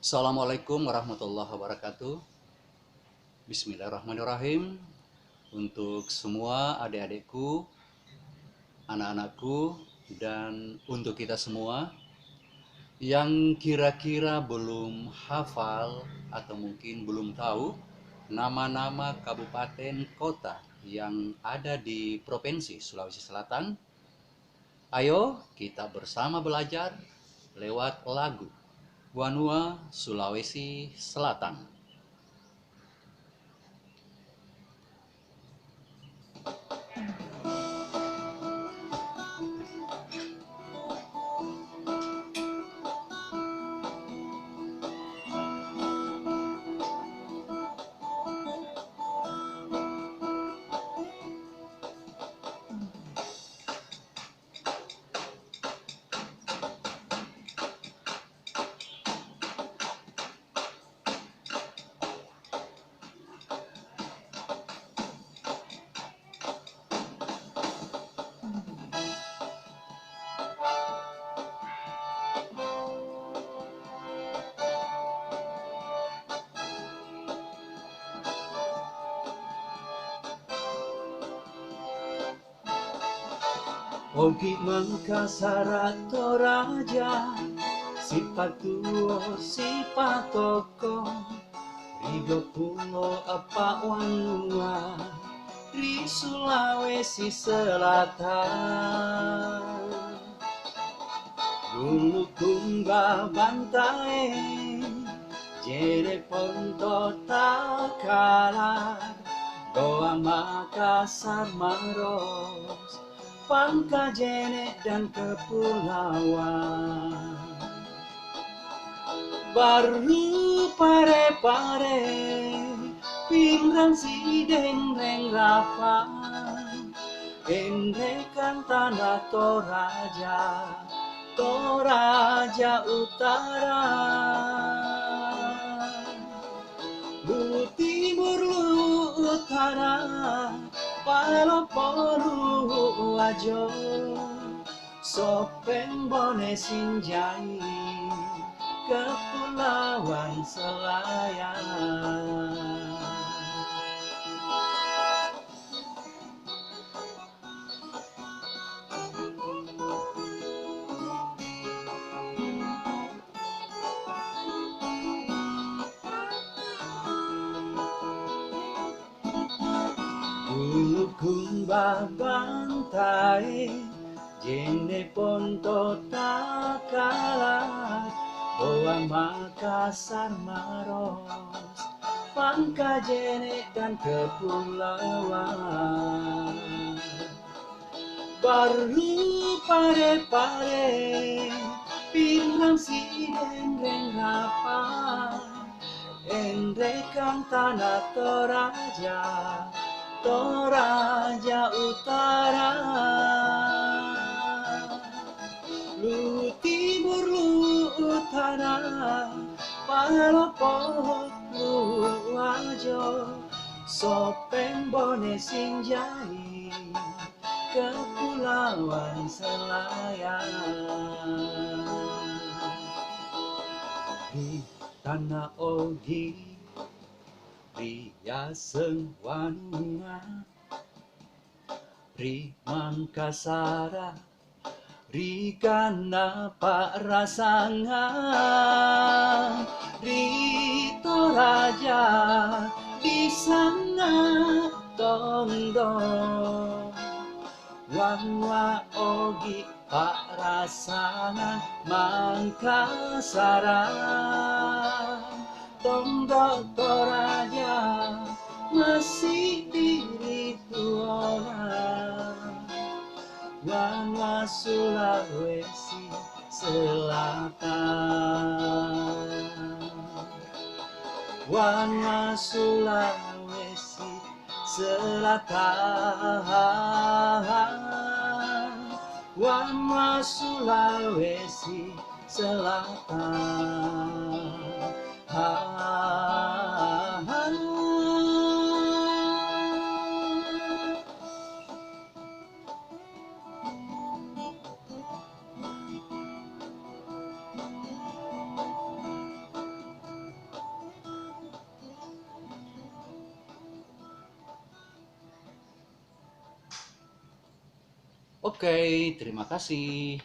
Assalamualaikum warahmatullahi wabarakatuh. Bismillahirrahmanirrahim. Untuk semua adik-adikku, anak-anakku, dan untuk kita semua yang kira-kira belum hafal atau mungkin belum tahu nama-nama kabupaten kota yang ada di Provinsi Sulawesi Selatan, ayo kita bersama belajar lewat lagu Wanua Sulawesi Selatan. Ogi Mangkasara Toraja sifat tuo sifat toko Rigo Pulo apa Wanua Ri Sulawesi Selatan Bulu Tungga Bantae Jere Ponto Takalar Goa Makassar Maros Pangkajene dan kepulauan baru pare-pare pinggang sideng reng rapang enrekan tanah Toraja Toraja Utara lu timur lu utara Palopolu ajo Sopeng Bone Sinjai Kepulauan Selayar Kumba Bantai Jene Ponto Takalar Boa Makassar Maros Pangkajene dan kepulauan baru pare-pare Pinang sideng reng rapang Endrekang tanah Toraja Toraja Utara Lu timur lu utara Palopot lu ajo Sopeng Bone Sinjai Kepulauan Selayar Di tanah Ogi Ria Sengwanua Ri Mangkasara Ri Kanapa Rasanga Ri Toraja Di sana Tondo Wanwa Ogi Pak Rasanga Mangkasara Tondo Toraja masih diri tuona Wanwa Sulawesi Selatan Wanwa Sulawesi Selatan Wanwa Sulawesi Selatan Oke, terima kasih.